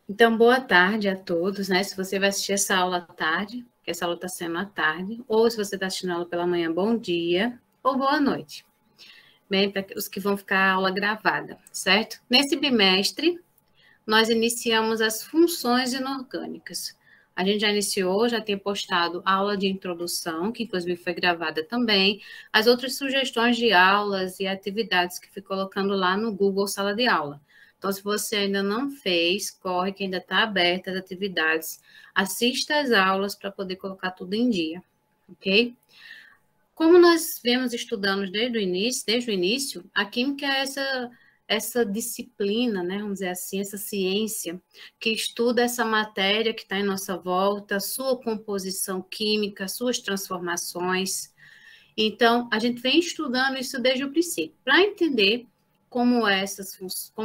Então, boa tarde a todos, né? Se você vai assistir essa aula à tarde, que essa aula está sendo à tarde, ou se você está assistindo a aula pela manhã, bom dia, ou boa noite. Bem, para os que vão ficar a aula gravada, certo? Nesse bimestre, nós iniciamos as funções inorgânicas. A gente já iniciou, já tem postado a aula de introdução, que inclusive foi gravada também, as outras sugestões de aulas e atividades que fui colocando lá no Google Sala de Aula. Então, se você ainda não fez, corre que ainda está aberta as atividades, assista às aulas para poder colocar tudo em dia, ok? Como nós viemos estudando desde o início, a química é essa disciplina, né, vamos dizer assim, essa ciência que estuda essa matéria que está em nossa volta, sua composição química, suas transformações. Então, a gente vem estudando isso desde o princípio, para entender como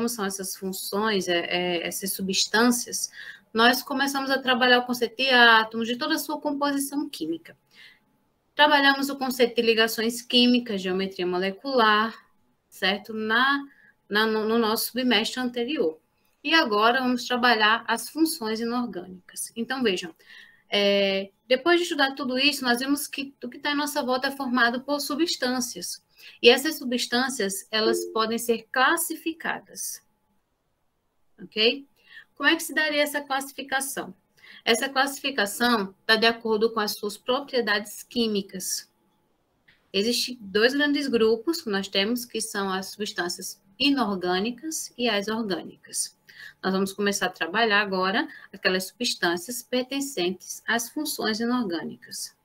são essas funções, essas substâncias, nós começamos a trabalhar o conceito de átomos, de toda a sua composição química. Trabalhamos o conceito de ligações químicas, geometria molecular, certo? No nosso bimestre anterior. E agora vamos trabalhar as funções inorgânicas. Então, vejam, depois de estudar tudo isso, nós vimos que o que está em nossa volta é formado por substâncias. E essas substâncias, elas podem ser classificadas. Ok? Como é que se daria essa classificação? Essa classificação está de acordo com as suas propriedades químicas. Existem dois grandes grupos que nós temos, que são as substâncias inorgânicas e as orgânicas. Nós vamos começar a trabalhar agora aquelas substâncias pertencentes às funções inorgânicas.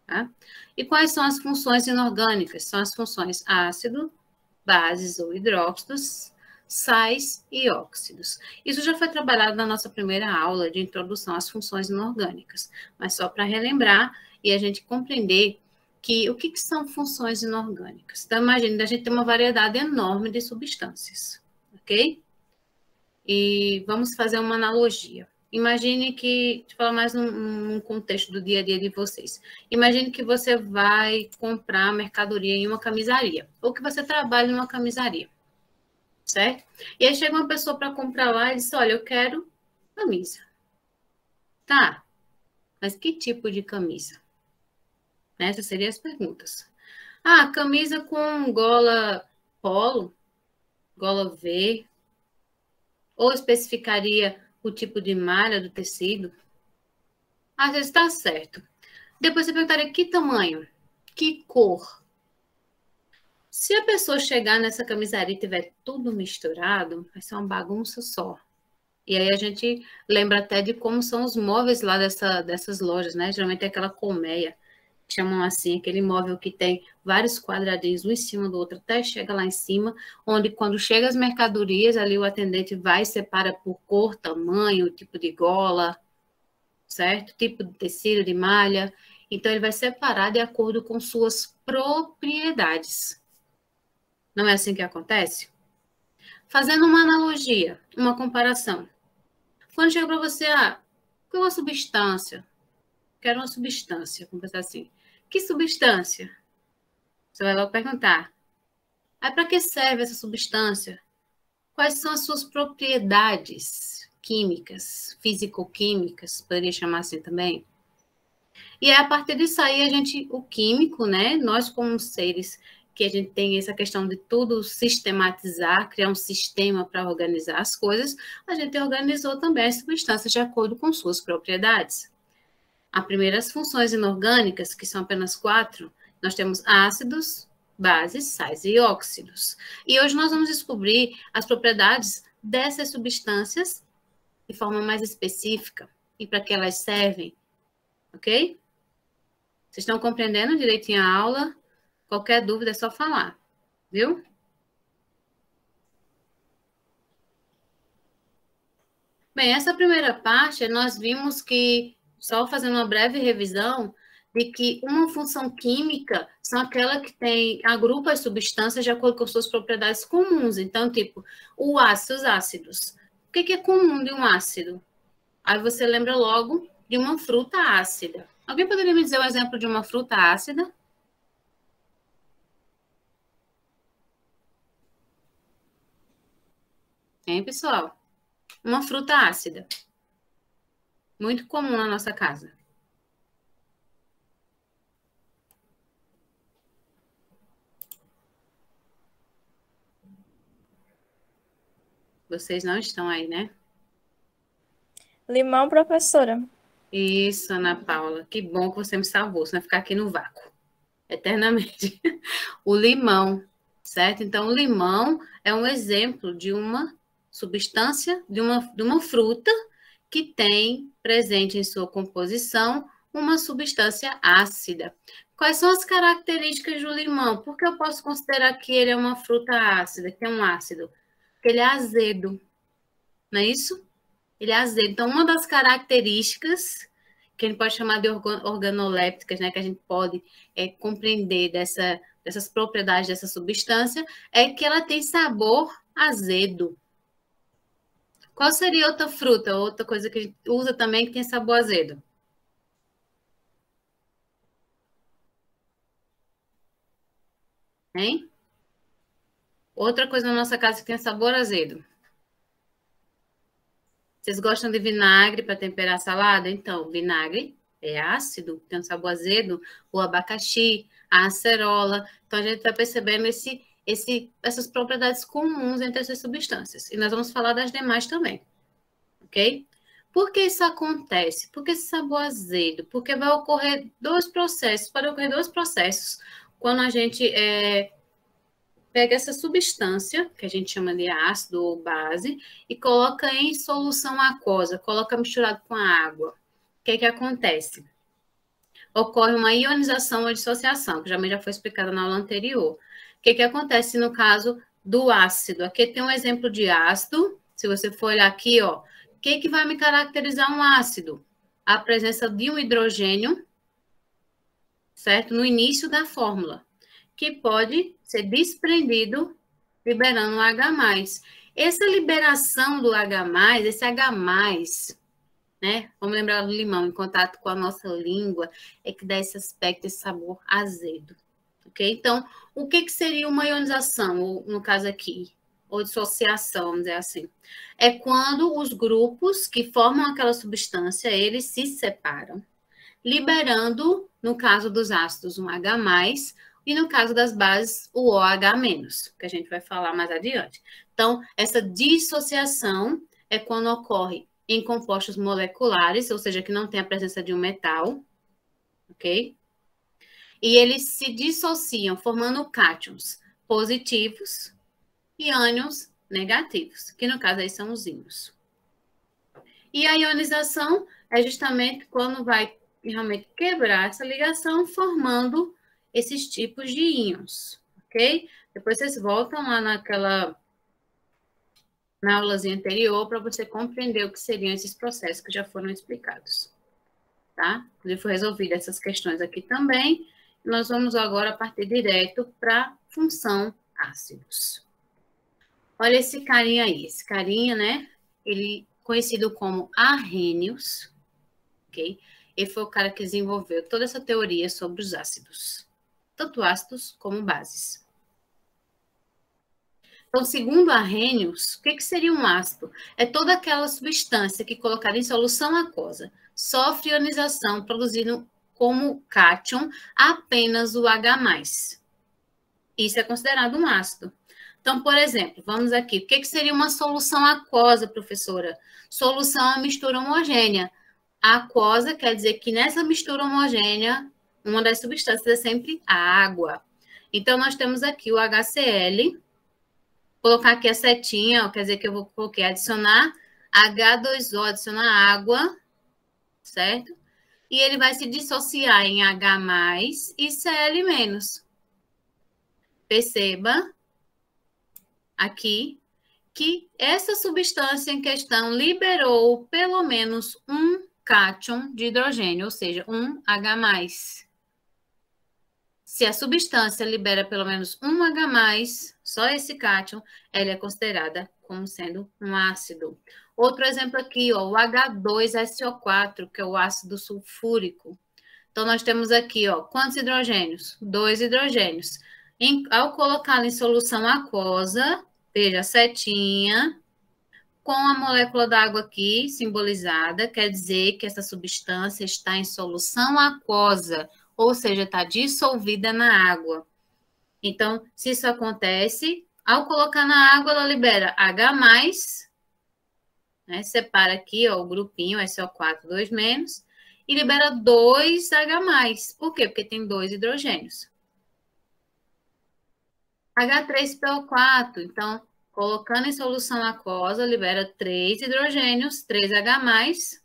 Tá? E quais são as funções inorgânicas? São as funções ácido, bases ou hidróxidos, sais e óxidos. Isso já foi trabalhado na nossa primeira aula de introdução às funções inorgânicas, mas só para relembrar e a gente compreender que o que são funções inorgânicas. Então, imagine, a gente tem uma variedade enorme de substâncias, ok? E vamos fazer uma analogia. Imagine que, deixa eu falar mais num contexto do dia a dia de vocês. Imagine que você vai comprar mercadoria em uma camisaria, ou que você trabalha em uma camisaria, certo? E aí chega uma pessoa para comprar lá e diz, olha, eu quero camisa. Tá, mas que tipo de camisa? Essas seriam as perguntas. Ah, camisa com gola polo, gola V, ou especificaria o tipo de malha do tecido? Às vezes está certo. Depois você perguntaria que tamanho, que cor. Se a pessoa chegar nessa camisaria e tiver tudo misturado, vai ser uma bagunça só. E aí a gente lembra até de como são os móveis lá dessas lojas, né? Geralmente é aquela colmeia, chamam assim, aquele móvel que tem vários quadradinhos, um em cima do outro, até chega lá em cima, onde quando chega as mercadorias, ali o atendente vai e separa por cor, tamanho, tipo de gola, certo? Tipo de tecido, de malha. Então, ele vai separar de acordo com suas propriedades. Não é assim que acontece? Fazendo uma analogia, uma comparação. Quando chega para você, qual é uma substância? Quero uma substância, vamos pensar assim. Que substância? Você vai logo perguntar. Aí, para que serve essa substância? Quais são as suas propriedades químicas, físico-químicas, poderia chamar assim também? E é a partir disso aí, o químico, né? Nós, como seres que a gente tem essa questão de tudo sistematizar, criar um sistema para organizar as coisas, a gente organizou também as substâncias de acordo com suas propriedades. As primeiras funções inorgânicas, que são apenas 4, nós temos ácidos, bases, sais e óxidos. E hoje nós vamos descobrir as propriedades dessas substâncias de forma mais específica e para que elas servem, ok? Vocês estão compreendendo direitinho a aula? Qualquer dúvida é só falar, viu? Bem, essa primeira parte, nós vimos que, só fazendo uma breve revisão, de que uma função química são aquela que agrupa as substâncias de acordo com suas propriedades comuns. Então, tipo, os ácidos. O que é comum de um ácido? Aí você lembra logo de uma fruta ácida. Alguém poderia me dizer um exemplo de uma fruta ácida? Hein, pessoal? Uma fruta ácida. Muito comum na nossa casa. Vocês não estão aí, né? Limão, professora. Isso, Ana Paula. Que bom que você me salvou, senão eu ficar aqui no vácuo eternamente. O limão, certo? Então, o limão é um exemplo de uma substância, de uma fruta que tem presente em sua composição uma substância ácida. Quais são as características do limão? Por que eu posso considerar que ele é uma fruta ácida, que é um ácido? Porque ele é azedo, não é isso? Ele é azedo. Então, uma das características que a gente pode chamar de organolépticas, né, que a gente pode compreender dessas propriedades dessa substância, é que ela tem sabor azedo. Qual seria outra fruta, outra coisa que a gente usa também que tem sabor azedo? Hein? Outra coisa na nossa casa que tem sabor azedo. Vocês gostam de vinagre para temperar a salada? Então, vinagre é ácido, tem um sabor azedo, o abacaxi, a acerola. Então, a gente vai percebendo essas propriedades comuns entre essas substâncias. E nós vamos falar das demais também, ok? Por que isso acontece? Por que esse sabor azedo? Porque vai ocorrer dois processos, podem ocorrer dois processos quando a gente pega essa substância, que a gente chama de ácido ou base, e coloca em solução aquosa, coloca misturado com a água. O que acontece? Ocorre uma ionização ou dissociação, que já foi explicada na aula anterior. O que acontece no caso do ácido? Aqui tem um exemplo de ácido. Se você for olhar aqui, ó, o que vai me caracterizar um ácido? A presença de um hidrogênio, certo? No início da fórmula, que pode ser desprendido liberando o H+. Essa liberação do H+, esse H+, né? Vamos lembrar do limão, em contato com a nossa língua, é que dá esse aspecto, esse sabor azedo, ok? Então, o que seria uma ionização, ou, no caso aqui, ou dissociação, vamos dizer assim? É quando os grupos que formam aquela substância, eles se separam, liberando, no caso dos ácidos, um H+, e no caso das bases, o OH-, que a gente vai falar mais adiante. Então, essa dissociação é quando ocorre em compostos moleculares, ou seja, que não tem a presença de um metal, ok? E eles se dissociam, formando cátions positivos e ânions negativos, que no caso aí são os íons. E a ionização é justamente quando vai realmente quebrar essa ligação, formando esses tipos de íons, ok? Depois vocês voltam lá na aulazinha anterior para você compreender o que seriam esses processos que já foram explicados, tá? Inclusive foi resolvida essas questões aqui também. Nós vamos agora partir direto para função ácidos. Olha esse carinha aí, esse carinha, né? Ele conhecido como Arrhenius, ok? Ele foi o cara que desenvolveu toda essa teoria sobre os ácidos, tanto ácidos como bases. Então, segundo Arrhenius, o que seria um ácido? É toda aquela substância que, colocada em solução aquosa, sofre ionização, produzindo como cátion apenas o H+. Isso é considerado um ácido. Então, por exemplo, vamos aqui. O que seria uma solução aquosa, professora? Solução é uma mistura homogênea. A aquosa quer dizer que nessa mistura homogênea, uma das substâncias é sempre a água. Então, nós temos aqui o HCl. Colocar aqui a setinha, ó, quer dizer que eu vou colocar adicionar H2O, adicionar água, certo? E ele vai se dissociar em H+ e Cl-. Perceba aqui que essa substância em questão liberou pelo menos um cátion de hidrogênio, ou seja, um H+. Se a substância libera pelo menos um H+, só esse cátion, ela é considerada como sendo um ácido. Outro exemplo aqui, ó, o H2SO4, que é o ácido sulfúrico. Então, nós temos aqui, ó, quantos hidrogênios? 2 hidrogênios. Ao colocá-lo em solução aquosa, veja a setinha, com a molécula d'água aqui simbolizada, quer dizer que essa substância está em solução aquosa, ou seja, está dissolvida na água. Então, se isso acontece, ao colocar na água, ela libera H+, né? Separa aqui, ó, o grupinho, SO4, 2-, e libera 2H+. Por quê? Porque tem 2 hidrogênios. H3PO4, então, colocando em solução aquosa, libera 3 hidrogênios, 3H+,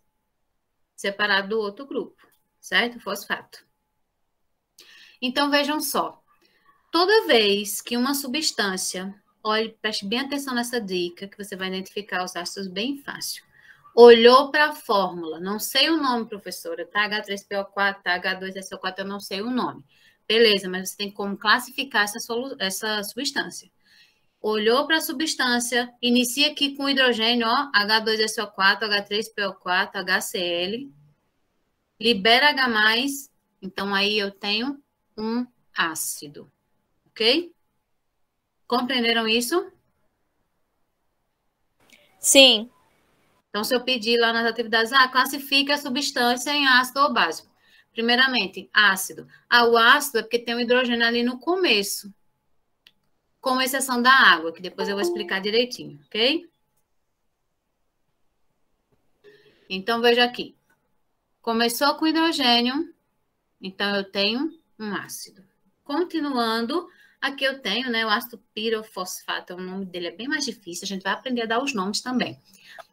separado do outro grupo, certo? Fosfato. Então, vejam só. Toda vez que uma substância, olhe, preste bem atenção nessa dica, que você vai identificar os ácidos bem fácil. Olhou para a fórmula, não sei o nome, professora, tá? H3PO4, tá? H2SO4, eu não sei o nome. Beleza, mas você tem como classificar essa substância. Olhou para a substância, inicia aqui com hidrogênio, ó, H2SO4, H3PO4, HCl, libera H+, então aí eu tenho um ácido. Ok? Compreenderam isso? Sim. Então, se eu pedir lá nas atividades, classifica a substância em ácido ou básico. Primeiramente, ácido. O ácido é porque tem um hidrogênio ali no começo, com exceção da água, que depois eu vou explicar direitinho, ok? Então, veja aqui. Começou com hidrogênio, então eu tenho um ácido. Continuando, aqui eu tenho, né, o ácido pirofosfato, o nome dele é bem mais difícil, a gente vai aprender a dar os nomes também.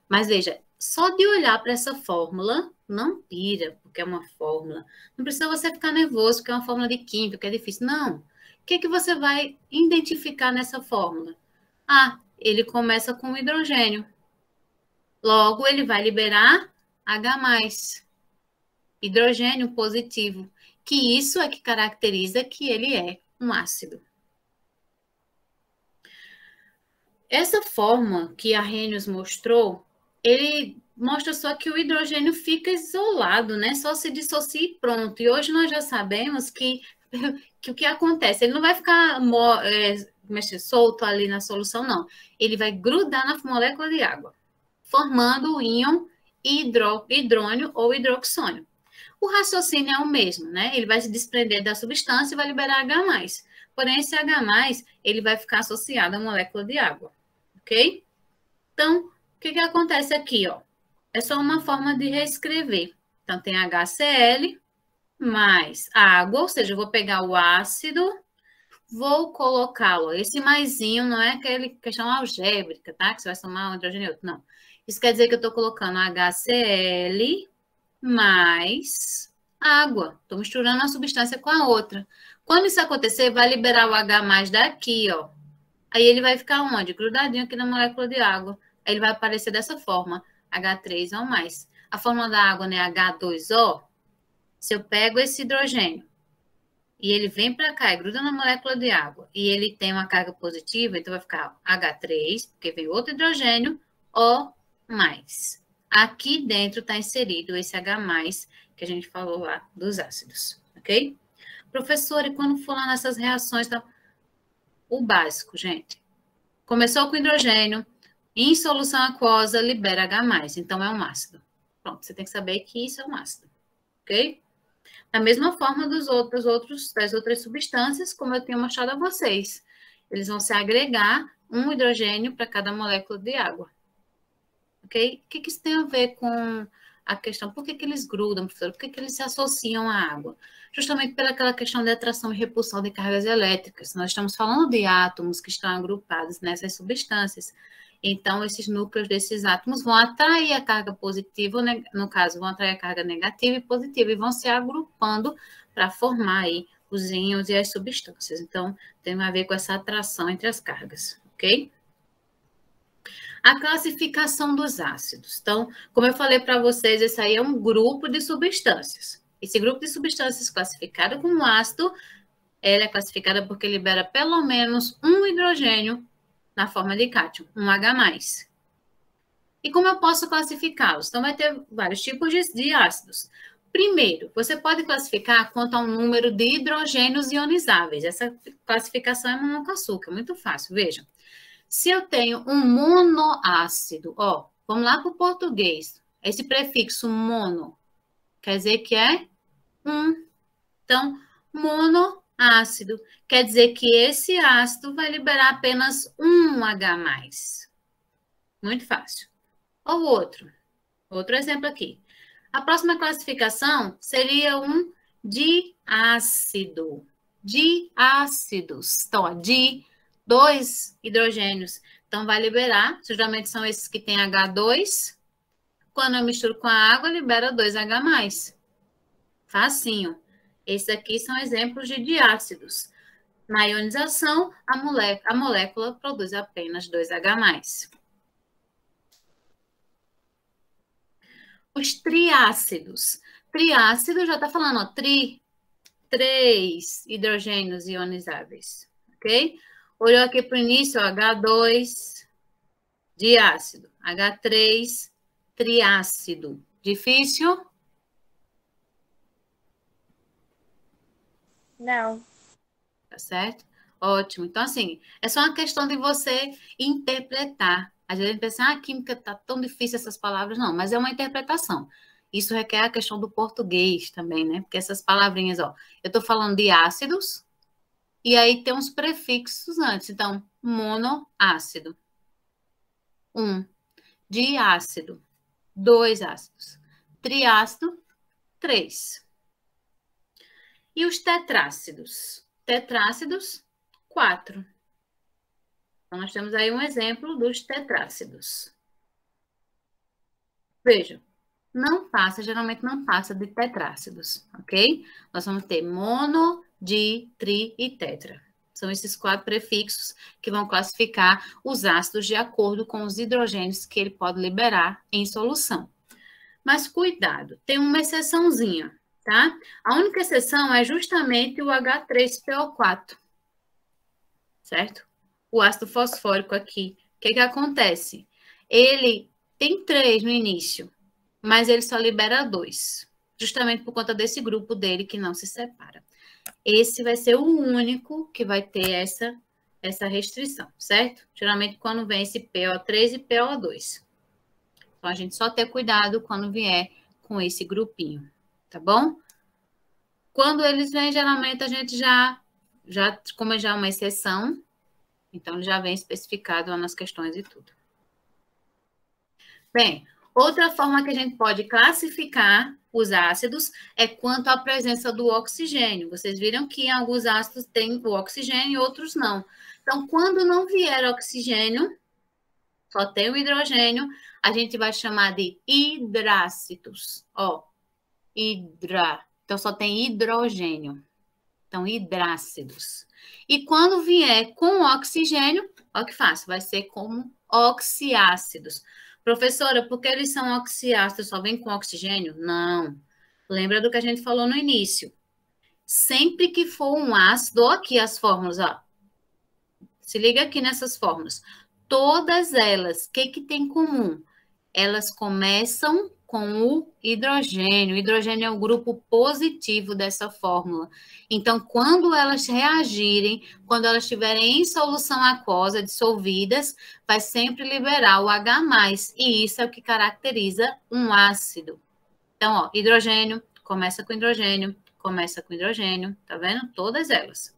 Mas veja, só de olhar para essa fórmula, não pira, porque é uma fórmula. Não precisa você ficar nervoso, porque é uma fórmula de química, que é difícil. Não. O que que você vai identificar nessa fórmula? Ele começa com hidrogênio. Logo, ele vai liberar H+, hidrogênio positivo, que isso é que caracteriza que ele é um ácido. Essa forma que a Arrhenius mostrou, ele mostra só que o hidrogênio fica isolado, né? Só se dissocia e pronto. E hoje nós já sabemos que o que acontece? Ele não vai ficar solto ali na solução, não. Ele vai grudar na molécula de água, formando o íon hidrônio ou hidroxônio. O raciocínio é o mesmo, né? Ele vai se desprender da substância e vai liberar H+. Porém, esse H+, ele vai ficar associado à molécula de água, ok? Então, o que que acontece aqui, ó? É só uma forma de reescrever. Então, tem HCl mais água, ou seja, eu vou pegar o ácido, vou colocá-lo. Esse maisinho não é aquele questão algébrica, tá? Que você vai somar um hidrogênio e outro, não. Isso quer dizer que eu estou colocando HCl mais água. Estou misturando uma substância com a outra. Quando isso acontecer, vai liberar o H+ daqui, ó. Aí ele vai ficar onde? Grudadinho aqui na molécula de água. Aí ele vai aparecer dessa forma, H3 ou mais. A fórmula da água, né, H2O. Se eu pego esse hidrogênio e ele vem para cá e gruda na molécula de água e ele tem uma carga positiva, então vai ficar H3, porque vem outro hidrogênio, O+. Aqui dentro está inserido esse H+, que a gente falou lá dos ácidos, ok? Professor, e quando for lá nessas reações, o básico, gente. Começou com hidrogênio, em solução aquosa, libera H+, então é um ácido. Pronto, você tem que saber que isso é um ácido, ok? Da mesma forma das outras substâncias, como eu tinha mostrado a vocês. Eles vão se agregar um hidrogênio para cada molécula de água. Ok? O que isso tem a ver com a questão? Por que eles grudam, professor? Por que eles se associam à água? Justamente pelaquela questão de atração e repulsão de cargas elétricas. Nós estamos falando de átomos que estão agrupados nessas substâncias. Então, esses núcleos desses átomos vão atrair a carga positiva, no caso, vão atrair a carga negativa e positiva, e vão se agrupando para formar aí os íons e as substâncias. Então, tem a ver com essa atração entre as cargas, ok? A classificação dos ácidos. Então, como eu falei para vocês, esse aí é um grupo de substâncias. Esse grupo de substâncias classificado como ácido, ela é classificada porque libera pelo menos um hidrogênio na forma de cátion, um H+. E como eu posso classificá-los? Então, vai ter vários tipos de ácidos. Primeiro, você pode classificar quanto a um número de hidrogênios ionizáveis. Essa classificação é mão com açúcar, muito fácil, vejam. Se eu tenho um monoácido, ó, vamos lá para o português. Esse prefixo mono quer dizer que é um. Então, monoácido quer dizer que esse ácido vai liberar apenas um H+. Muito fácil. Ou outro exemplo aqui. A próxima classificação seria um diácido. Diácidos. Então, ó, dois hidrogênios. Então, vai liberar, geralmente são esses que têm H2. Quando eu misturo com a água, libera 2H+. Facinho. Esses aqui são exemplos de diácidos. Na ionização, a molécula produz apenas 2H+. Os triácidos. Triácido já está falando, ó, três hidrogênios ionizáveis, ok? Olhou aqui para o início, ó, H2, diácido. H3, triácido. Difícil? Não. Tá certo? Ótimo. Então, assim, é só uma questão de você interpretar. Às vezes a gente pensa, a química tá tão difícil essas palavras. Não, mas é uma interpretação. Isso requer a questão do português também, né? Porque essas palavrinhas, ó, eu tô falando de ácidos, e aí tem uns prefixos antes. Então, monoácido. Diácido. 2 ácidos. Triácido, 3. E os tetrácidos? Tetrácidos, 4. Então, nós temos aí um exemplo dos tetrácidos. Vejam, geralmente não passa de tetrácidos, ok? Nós vamos ter mono, di, tri e tetra. São esses 4 prefixos que vão classificar os ácidos de acordo com os hidrogênios que ele pode liberar em solução. Mas cuidado, tem uma exceçãozinha, tá? A única exceção é justamente o H3PO4, certo? O ácido fosfórico aqui. O que acontece? Ele tem 3 no início, mas ele só libera 2, justamente por conta desse grupo dele que não se separa. Esse vai ser o único que vai ter essa restrição, certo? Geralmente quando vem esse PO3 e PO2. Então, a gente só ter cuidado quando vier com esse grupinho, tá bom? Quando eles vêm, geralmente a gente como já é uma exceção, então já vem especificado lá nas questões e tudo. Bem, outra forma que a gente pode classificar os ácidos é quanto à presença do oxigênio. Vocês viram que em alguns ácidos tem o oxigênio e outros não. Então, quando não vier oxigênio, só tem o hidrogênio, a gente vai chamar de hidrácidos. Ó, então só tem hidrogênio. Então, hidrácidos. E quando vier com oxigênio, ó que fácil, vai ser como oxiácidos. Professora, por que eles são oxiácidos? Só vem com oxigênio? Não. Lembra do que a gente falou no início. Sempre que for um ácido, ó aqui as fórmulas, ó. Se liga aqui nessas fórmulas. Todas elas, o que tem em comum? Elas começam com o hidrogênio. O hidrogênio é o grupo positivo dessa fórmula. Então, quando elas reagirem, quando elas estiverem em solução aquosa, dissolvidas, vai sempre liberar o H+, e isso é o que caracteriza um ácido. Então, ó, hidrogênio, começa com hidrogênio, tá vendo? Todas elas.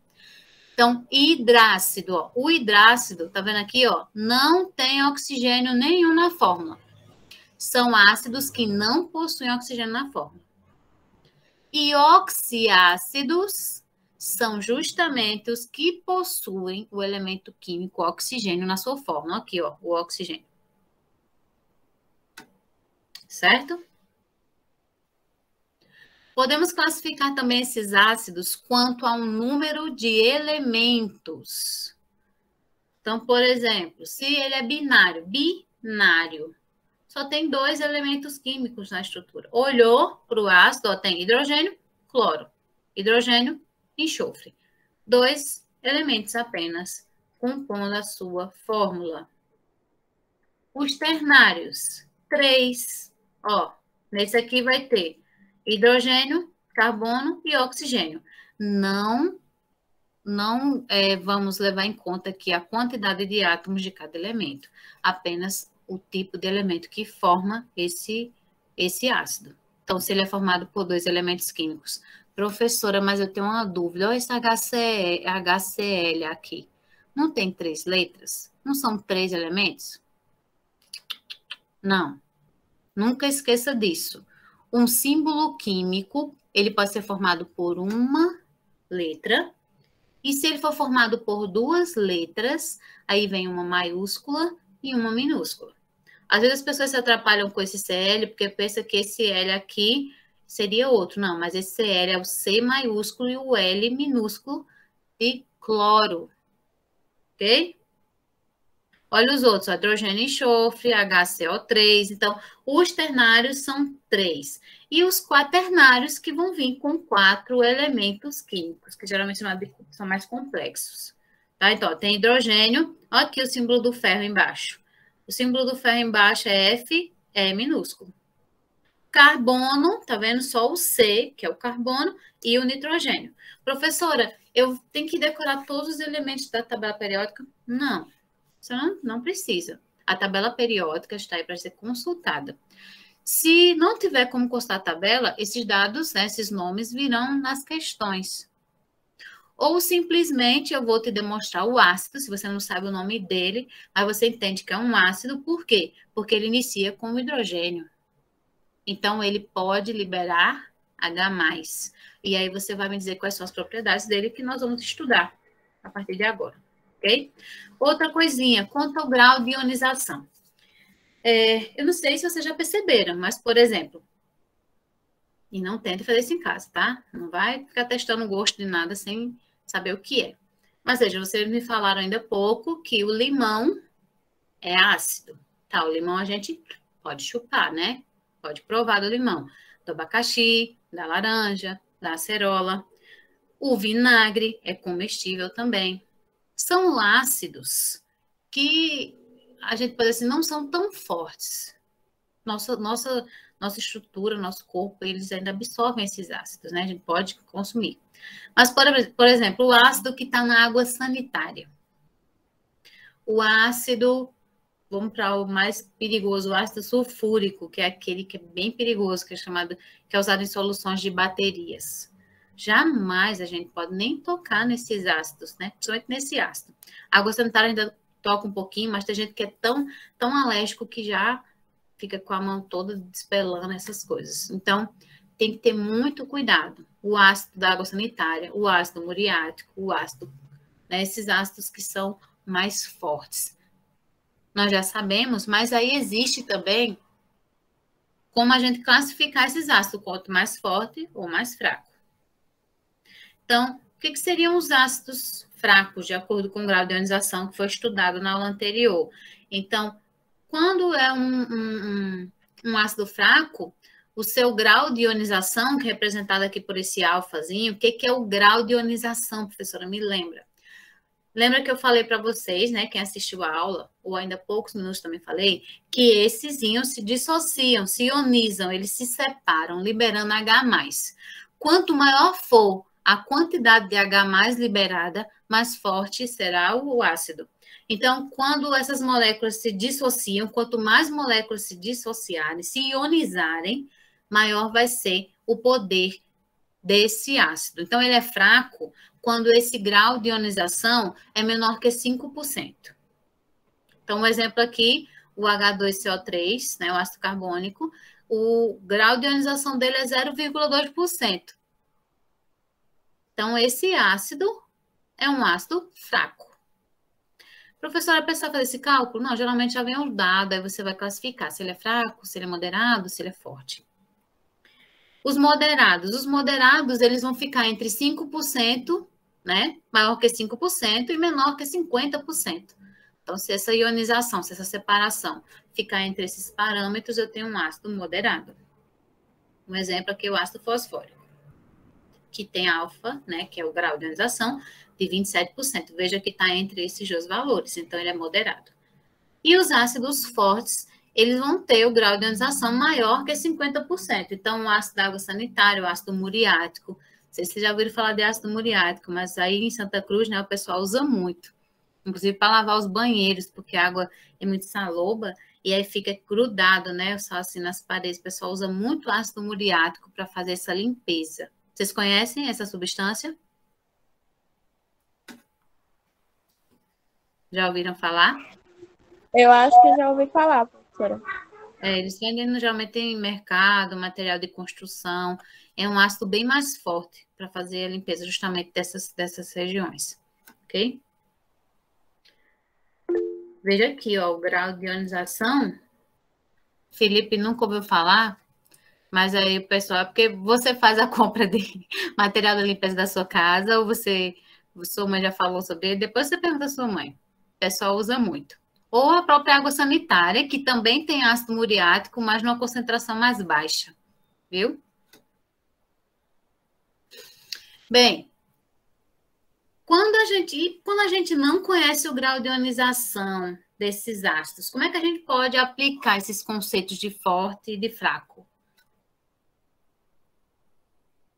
Então, hidrácido, ó, o hidrácido, tá vendo aqui, ó, não tem oxigênio nenhum na fórmula. São ácidos que não possuem oxigênio na fórmula. E oxiácidos são justamente os que possuem o elemento químico oxigênio na sua fórmula. Aqui, ó, o oxigênio. Certo? Podemos classificar também esses ácidos quanto a um número de elementos. Então, por exemplo, se ele é binário, só tem 2 elementos químicos na estrutura. Olhou para o ácido, ó, tem hidrogênio, cloro. Hidrogênio, enxofre. 2 elementos apenas compondo a sua fórmula. Os ternários, 3. Ó, nesse aqui vai ter hidrogênio, carbono e oxigênio. Não vamos levar em conta aqui a quantidade de átomos de cada elemento, apenas o tipo de elemento que forma esse ácido. Então, se ele é formado por 2 elementos químicos. Professora, mas eu tenho uma dúvida. Olha esse HCl aqui. Não tem 3 letras? Não são 3 elementos? Não. Nunca esqueça disso. Um símbolo químico, ele pode ser formado por uma letra. E se ele for formado por 2 letras, aí vem uma maiúscula e uma minúscula. Às vezes as pessoas se atrapalham com esse Cl, porque pensam que esse L aqui seria outro. Não, mas esse Cl é o C maiúsculo e o L minúsculo de cloro. Ok? Olha os outros, hidrogênio e enxofre, HCO3. Então, os ternários são 3. E os quaternários que vão vir com 4 elementos químicos, que geralmente são mais complexos. Tá? Então, tem hidrogênio. Olha aqui o símbolo do ferro embaixo. O símbolo do ferro embaixo é F, é minúsculo. Carbono, tá vendo? Só o C, que é o carbono, e o nitrogênio. Professora, eu tenho que decorar todos os elementos da tabela periódica? Não. Você não precisa. A tabela periódica está aí para ser consultada. Se não tiver como consultar a tabela, esses dados, né, esses nomes virão nas questões. Ou simplesmente eu vou te demonstrar o ácido, se você não sabe o nome dele, aí você entende que é um ácido, por quê? Porque ele inicia com hidrogênio. Então, ele pode liberar H+. E aí você vai me dizer quais são as propriedades dele que nós vamos estudar a partir de agora. Ok? Outra coisinha, quanto ao grau de ionização. Eu não sei se vocês já perceberam, mas, por exemplo, e não tente fazer isso em casa, tá? Não vai ficar testando o gosto de nada sem saber o que é. Mas, veja, vocês me falaram ainda há pouco que o limão é ácido. Tá, o limão a gente pode chupar, né? Pode provar do limão, do abacaxi, da laranja, da acerola. O vinagre é comestível também. São ácidos que a gente pode dizer assim, não são tão fortes. Nossa estrutura, nosso corpo, eles ainda absorvem esses ácidos, né? A gente pode consumir. Mas, por exemplo, o ácido que está na água sanitária. O ácido, vamos para o mais perigoso, o ácido sulfúrico, que é aquele que é bem perigoso, que é usado em soluções de baterias. Jamais a gente pode nem tocar nesses ácidos, né? Principalmente nesse ácido. A água sanitária ainda toca um pouquinho, mas tem gente que é tão alérgico que já fica com a mão toda despelando essas coisas. Então, tem que ter muito cuidado. O ácido da água sanitária, o ácido muriático, o ácido, né? Esses ácidos que são mais fortes. Nós já sabemos, mas aí existe também como a gente classificar esses ácidos, quanto mais forte ou mais fraco. Então, o que seriam os ácidos fracos, de acordo com o grau de ionização que foi estudado na aula anterior? Então, quando é um ácido fraco, o seu grau de ionização, que é representado aqui por esse alfazinho, o que é o grau de ionização, professora? Me lembra? Lembra que eu falei para vocês, né, quem assistiu a aula, ou ainda há poucos minutos também falei, que esses íons se dissociam, se ionizam, eles se separam, liberando H+. Quanto maior for a quantidade de H+ liberada, mais forte será o ácido. Então, quando essas moléculas se dissociam, quanto mais moléculas se dissociarem, se ionizarem, maior vai ser o poder desse ácido. Então, ele é fraco quando esse grau de ionização é menor que 5%. Então, um exemplo aqui, o H2CO3, né, o ácido carbônico, o grau de ionização dele é 0,2%. Então, esse ácido é um ácido fraco. Professora, precisa fazer esse cálculo? Não, geralmente já vem o dado, aí você vai classificar se ele é fraco, se ele é moderado, se ele é forte. Os moderados, eles vão ficar entre 5%, né, maior que 5% e menor que 50%. Então, se essa ionização, se essa separação ficar entre esses parâmetros, eu tenho um ácido moderado. Um exemplo aqui é o ácido fosfórico, que tem alfa, né, que é o grau de ionização, de 27%. Veja que está entre esses dois valores, então ele é moderado. E os ácidos fortes, eles vão ter o grau de ionização maior que 50%. Então, o ácido da água sanitária, o ácido muriático, sei se vocês já ouviram falar de ácido muriático, mas aí em Santa Cruz, né, o pessoal usa muito. Inclusive para lavar os banheiros, porque a água é muito saloba e aí fica grudado, né, o sal assim nas paredes. O pessoal usa muito ácido muriático para fazer essa limpeza. Vocês conhecem essa substância? Já ouviram falar? Eu acho que já ouvi falar, professora. Eles vendem geralmente em mercado, material de construção. É um ácido bem mais forte para fazer a limpeza justamente dessas regiões. Ok? Veja aqui, ó, o grau de ionização. Felipe nunca ouviu falar, mas aí o pessoal, porque você faz a compra de material de limpeza da sua casa, ou sua mãe já falou sobre ele, depois você pergunta à sua mãe. O pessoal usa muito. Ou a própria água sanitária, que também tem ácido muriático, mas numa concentração mais baixa, viu? Bem, quando a gente não conhece o grau de ionização desses ácidos, como é que a gente pode aplicar esses conceitos de forte e de fraco?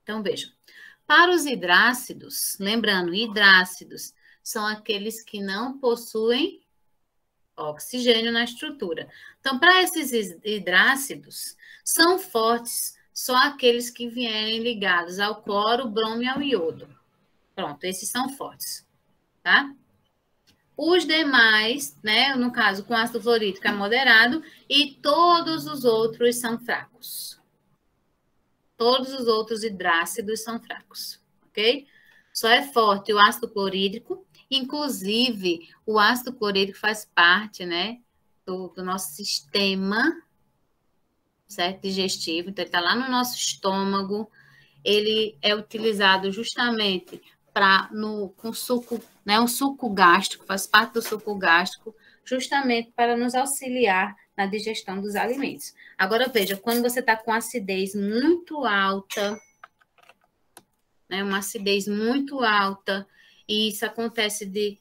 Então, vejam. Para os hidrácidos, lembrando, hidrácidos são aqueles que não possuem oxigênio na estrutura. Então, para esses hidrácidos, são fortes só aqueles que vierem ligados ao cloro, bromo e ao iodo. Pronto, esses são fortes, tá? Os demais, né, no caso com ácido fluorídrico é moderado e todos os outros são fracos. Todos os outros hidrácidos são fracos, ok? Só é forte o ácido clorídrico, inclusive o ácido clorídrico faz parte, né, do nosso sistema, certo? Digestivo, então ele está lá no nosso estômago, ele é utilizado justamente com suco, né, um suco gástrico, faz parte do suco gástrico, justamente para nos auxiliar na digestão dos alimentos. Agora, veja, quando você está com acidez muito alta, né, uma acidez muito alta, e isso acontece de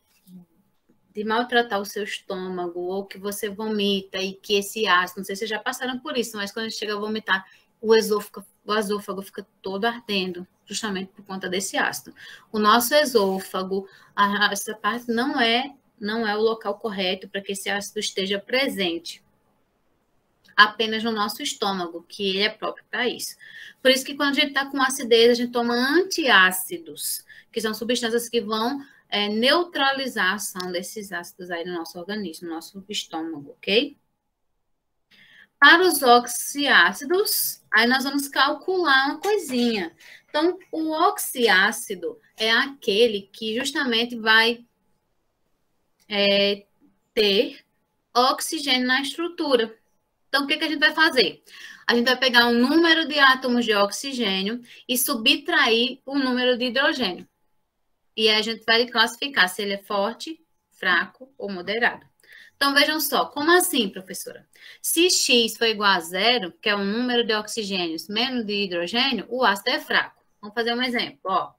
maltratar o seu estômago, ou que você vomita e que esse ácido, não sei se vocês já passaram por isso, mas quando chega a vomitar, o esôfago fica todo ardendo, justamente por conta desse ácido. O nosso esôfago, essa parte não é o local correto para que esse ácido esteja presente. Apenas no nosso estômago, que ele é próprio para isso. Por isso que quando a gente está com acidez, a gente toma antiácidos, que são substâncias que vão neutralizar a ação desses ácidos aí no nosso organismo, no nosso estômago, ok? Para os oxiácidos, aí nós vamos calcular uma coisinha. Então, o oxiácido é aquele que justamente vai ter oxigênio na estrutura. Então, o que a gente vai fazer? A gente vai pegar um número de átomos de oxigênio e subtrair o número de hidrogênio. E aí a gente vai classificar se ele é forte, fraco ou moderado. Então, vejam só, como assim, professora? Se X for igual a zero, que é o número de oxigênios menos de hidrogênio, o ácido é fraco. Vamos fazer um exemplo, ó.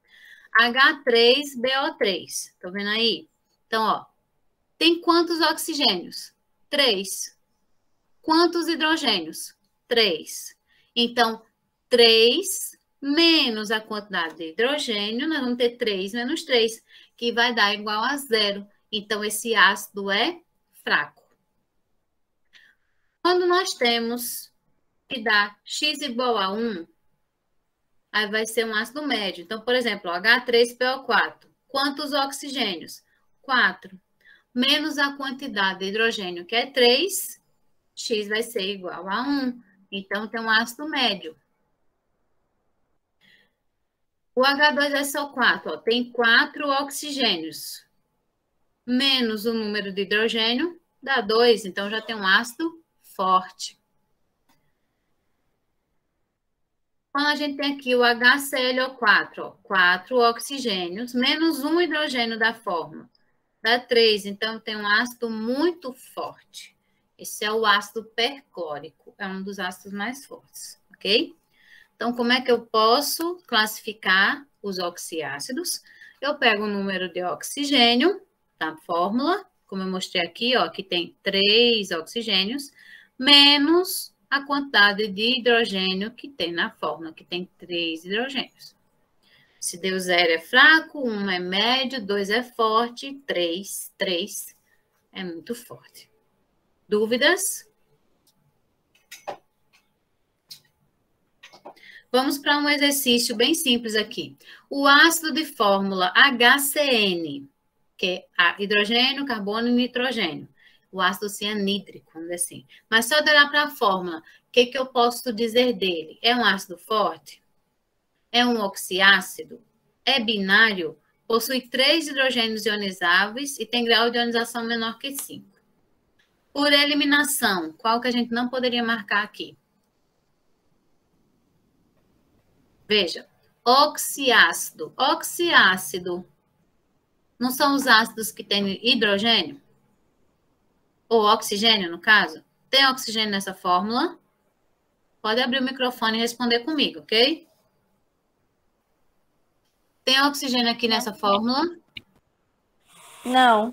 H3BO3, estão vendo aí? Então, ó, tem quantos oxigênios? 3. Quantos hidrogênios? 3. Então, 3 menos a quantidade de hidrogênio, nós vamos ter 3 menos 3, que vai dar igual a zero. Então, esse ácido é fraco. Quando nós temos que dar X igual a 1, aí vai ser um ácido médio. Então, por exemplo, H3PO4. Quantos oxigênios? 4. Menos a quantidade de hidrogênio, que é 3, X vai ser igual a 1. Então, tem um ácido médio. O H2SO4 ó, tem 4 oxigênios. Menos o número de hidrogênio, dá 2. Então, já tem um ácido forte. Quando a gente tem aqui o HClO4, ó, 4 oxigênios, menos um hidrogênio da fórmula, dá 3. Então, tem um ácido muito forte. Esse é o ácido perclórico, é um dos ácidos mais fortes, ok? Então, como é que eu posso classificar os oxiácidos? Eu pego o número de oxigênio da fórmula, como eu mostrei aqui, ó, que tem 3 oxigênios, menos a quantidade de hidrogênio que tem na fórmula, que tem 3 hidrogênios. Se deu 0 é fraco, 1 é médio, 2 é forte, 3 é muito forte. Dúvidas? Vamos para um exercício bem simples aqui. O ácido de fórmula HCN, que é hidrogênio, carbono e nitrogênio. O ácido cianídrico, vamos dizer assim. Mas só de olhar para a fórmula, o que eu posso dizer dele? É um ácido forte? É um oxiácido? É binário? Possui 3 hidrogênios ionizáveis e tem grau de ionização menor que 5. Por eliminação, qual que a gente não poderia marcar aqui? Veja, oxiácido. Oxiácido não são os ácidos que têm hidrogênio? Ou oxigênio, no caso? Tem oxigênio nessa fórmula? Pode abrir o microfone e responder comigo, ok? Tem oxigênio aqui nessa fórmula? Não.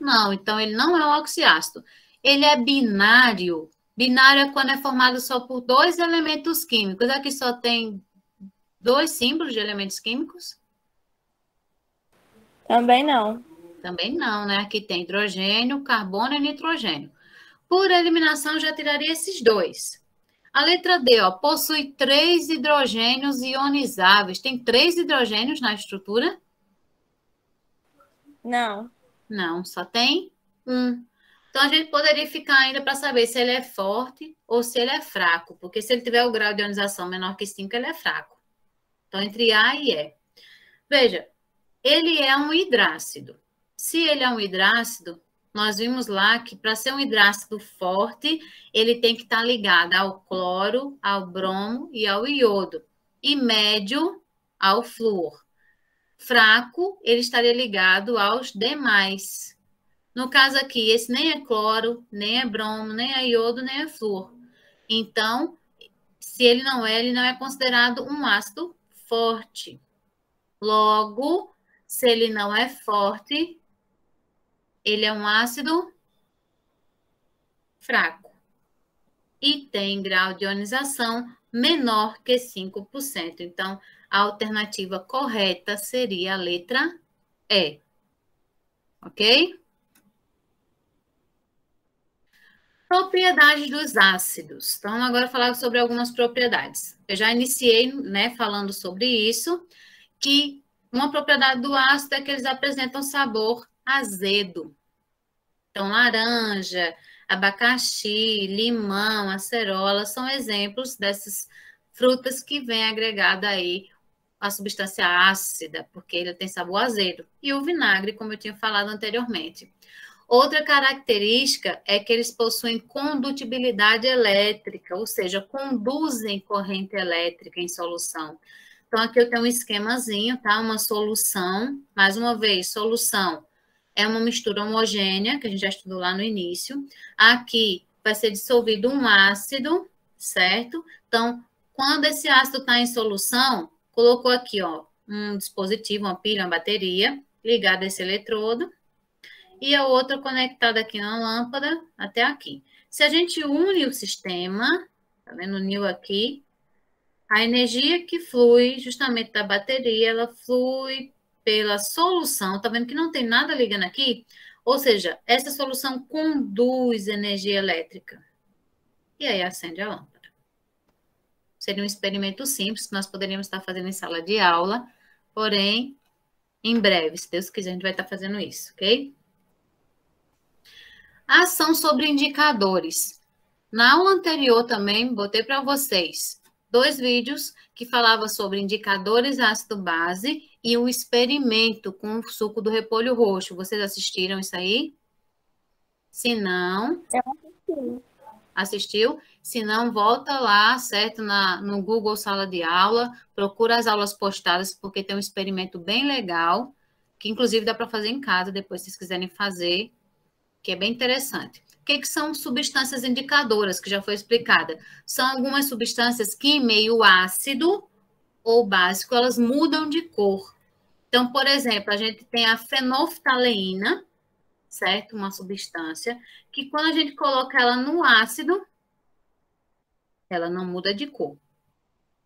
Não, então ele não é um oxiácido. Ele é binário. Binário é quando é formado só por 2 elementos químicos. Aqui só tem 2 símbolos de elementos químicos? Também não. Também não, né? Aqui tem hidrogênio, carbono e nitrogênio. Por eliminação, eu já tiraria esses 2. A letra D, ó, possui 3 hidrogênios ionizáveis. Tem 3 hidrogênios na estrutura? Não. Não, só tem 1. Então, a gente poderia ficar ainda para saber se ele é forte ou se ele é fraco, porque se ele tiver o grau de ionização menor que 5, ele é fraco. Então, entre A e E. Veja, ele é um hidrácido. Se ele é um hidrácido, nós vimos lá que para ser um hidrácido forte, ele tem que estar ligado ao cloro, ao bromo e ao iodo. E médio ao flúor. Fraco, ele estaria ligado aos demais. No caso aqui, esse nem é cloro, nem é bromo, nem é iodo, nem é flúor. Então, se ele não é considerado um ácido forte. Logo, se ele não é forte, ele é um ácido fraco e tem grau de ionização menor que 5%. Então, a alternativa correta seria a letra E. Ok? Propriedades dos ácidos. Então, agora falar sobre algumas propriedades. Eu já iniciei, né, falando sobre isso, que uma propriedade do ácido é que eles apresentam sabor azedo. Então, laranja, abacaxi, limão, acerola são exemplos dessas frutas que vêm agregada aí a substância ácida, porque ele tem sabor azedo. E o vinagre, como eu tinha falado anteriormente. Outra característica é que eles possuem condutibilidade elétrica, ou seja, conduzem corrente elétrica em solução. Então, aqui eu tenho um esquemazinho, tá? Uma solução, mais uma vez, solução é uma mistura homogênea, que a gente já estudou lá no início. Aqui vai ser dissolvido um ácido, certo? Então, quando esse ácido está em solução, colocou aqui, ó, um dispositivo, uma pilha, uma bateria, ligada a esse eletrodo, e a outra conectada aqui na lâmpada, até aqui. Se a gente une o sistema, tá vendo? Uniu aqui, a energia que flui justamente da bateria, ela flui pela solução, tá vendo que não tem nada ligando aqui? Ou seja, essa solução conduz energia elétrica. E aí acende a lâmpada. Seria um experimento simples que nós poderíamos estar fazendo em sala de aula, porém, em breve, se Deus quiser, a gente vai estar fazendo isso, ok? Ação sobre indicadores. Na aula anterior também, botei para vocês 2 vídeos que falavam sobre indicadores ácido-base e um experimento com o suco do repolho roxo. Vocês assistiram isso aí? Se não... Assistiu? Se não, volta lá, certo? No Google Sala de Aula, procura as aulas postadas, porque tem um experimento bem legal, que inclusive dá para fazer em casa, depois se vocês quiserem fazer, que é bem interessante. O que são substâncias indicadoras, que já foi explicada? São algumas substâncias que, em meio ácido ou básico, elas mudam de cor. Então, por exemplo, a gente tem a fenolftaleína, certo? Uma substância que, quando a gente coloca ela no ácido, ela não muda de cor.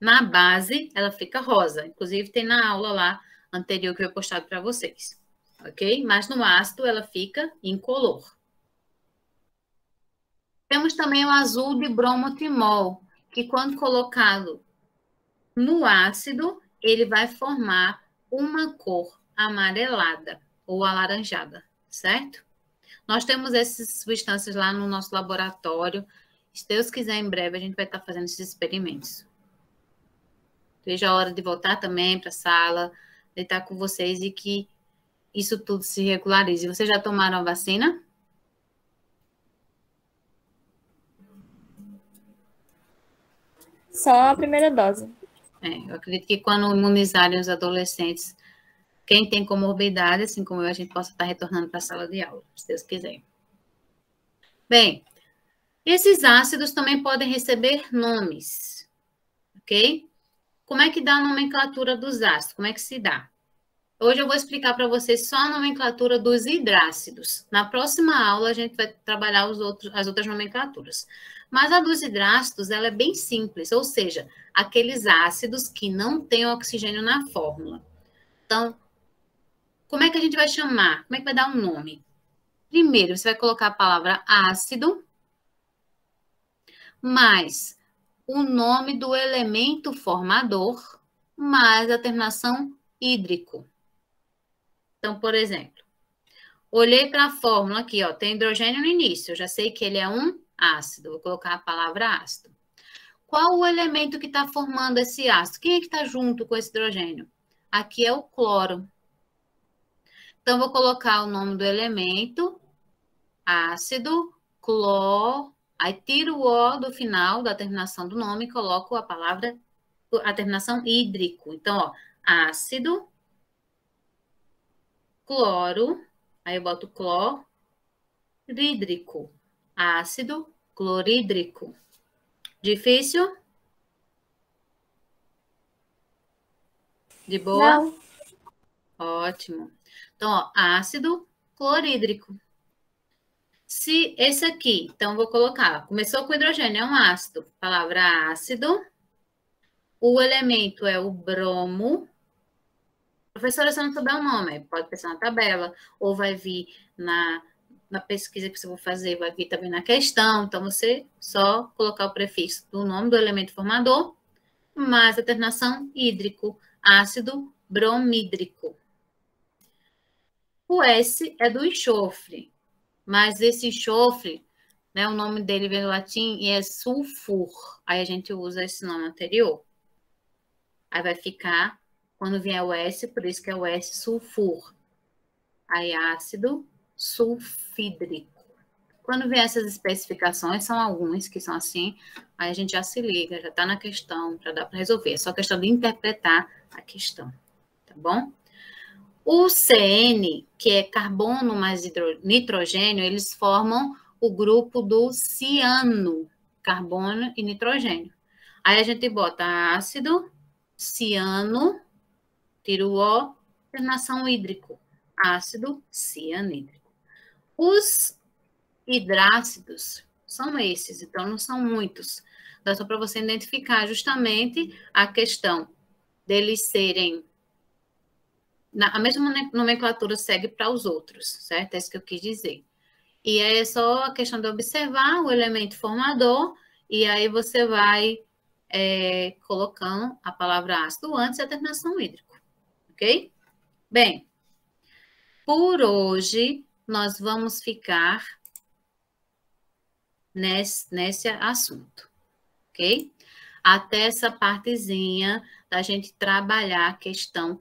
Na base, ela fica rosa. Inclusive, tem na aula lá anterior que eu postado para vocês. Ok? Mas no ácido, ela fica incolor. Temos também o azul de bromotimol, que quando colocado no ácido, ele vai formar uma cor amarelada ou alaranjada, certo? Nós temos essas substâncias lá no nosso laboratório. Se Deus quiser, em breve a gente vai estar fazendo esses experimentos. Veja a hora de voltar também para a sala, de estar com vocês e que isso tudo se regularize. Vocês já tomaram a vacina? Só a primeira dose. Eu acredito que quando imunizarem os adolescentes, quem tem comorbidade, assim como eu, a gente possa estar retornando para a sala de aula, se Deus quiser. Bem, esses ácidos também podem receber nomes, ok? Como é que dá a nomenclatura dos ácidos? Como é que se dá? Hoje eu vou explicar para vocês só a nomenclatura dos hidrácidos. Na próxima aula a gente vai trabalhar as outras nomenclaturas. Mas a dos hidrácidos, ela é bem simples, ou seja, aqueles ácidos que não têm oxigênio na fórmula. Então, como é que a gente vai chamar? Como é que vai dar um nome? Primeiro, você vai colocar a palavra ácido, mais o nome do elemento formador, mais a terminação hídrico. Então, por exemplo, olhei para a fórmula aqui, ó, tem hidrogênio no início, eu já sei que ele é um ácido, vou colocar a palavra ácido. Qual o elemento que está formando esse ácido? Quem é que está junto com esse hidrogênio? Aqui é o cloro. Então, vou colocar o nome do elemento, ácido, cloro, aí tiro o O do final, da terminação do nome, e coloco a palavra, a terminação hídrico. Então, ó, ácido, cloro, aí eu boto clorídrico, ácido clorídrico. Difícil? De boa? Não. Ótimo. Então, ó, ácido clorídrico. Se esse aqui, então vou colocar, começou com hidrogênio, é um ácido. Palavra ácido. O elemento é o bromo. Professora, se eu não souber o nome, pode pensar na tabela, ou vai vir na pesquisa que você vai fazer, vai vir também na questão. Então, você só colocar o prefixo do nome do elemento formador, mais a terminação hídrico, ácido bromídrico. O S é do enxofre, mas esse enxofre, né, o nome dele vem do latim e é sulfur. Aí a gente usa esse nome anterior. Aí vai ficar, quando vier o S, por isso que é o S sulfur. Aí ácido sulfídrico. Quando vier essas especificações, são alguns que são assim, aí a gente já se liga, já está na questão, já dá para resolver. É só questão de interpretar a questão, tá bom? O CN, que é carbono mais nitrogênio, eles formam o grupo do ciano, carbono e nitrogênio. Aí a gente bota ácido, ciano, tira o O, terminação hídrico, ácido cianídrico. Os hidrácidos são esses, então não são muitos. Dá só para você identificar justamente a questão deles serem a mesma nomenclatura segue para os outros, certo? É isso que eu quis dizer. E aí é só a questão de observar o elemento formador, e aí você vai colocando a palavra ácido antes e a terminação hídrico, ok? Bem, por hoje nós vamos ficar nesse assunto, ok? Até essa partezinha da gente trabalhar a questão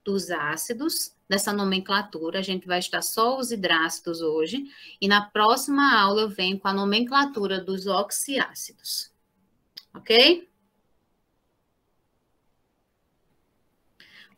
dos ácidos, dessa nomenclatura. A gente vai estudar só os hidrácidos hoje, e na próxima aula eu venho com a nomenclatura dos oxiácidos. Ok?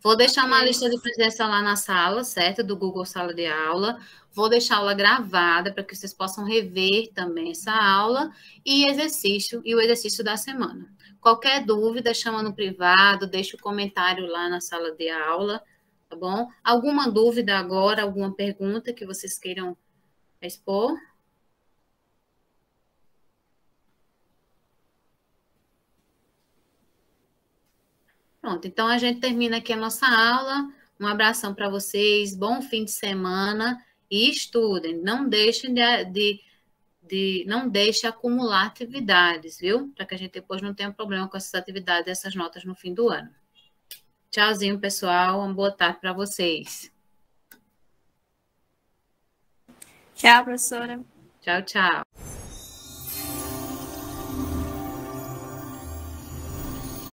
Vou deixar uma lista de presença lá na sala, certo? Do Google Sala de Aula. Vou deixar a aula gravada para que vocês possam rever também essa aula e o exercício da semana. Qualquer dúvida, chama no privado, deixa o comentário lá na sala de aula, tá bom? Alguma dúvida agora, alguma pergunta que vocês queiram expor? Pronto, então a gente termina aqui a nossa aula. Um abração para vocês, bom fim de semana e estudem. Não deixem não deixe acumular atividades, viu? Para que a gente depois não tenha problema com essas atividades, essas notas no fim do ano. Tchauzinho, pessoal. Uma boa tarde para vocês. Tchau, professora. Tchau, tchau.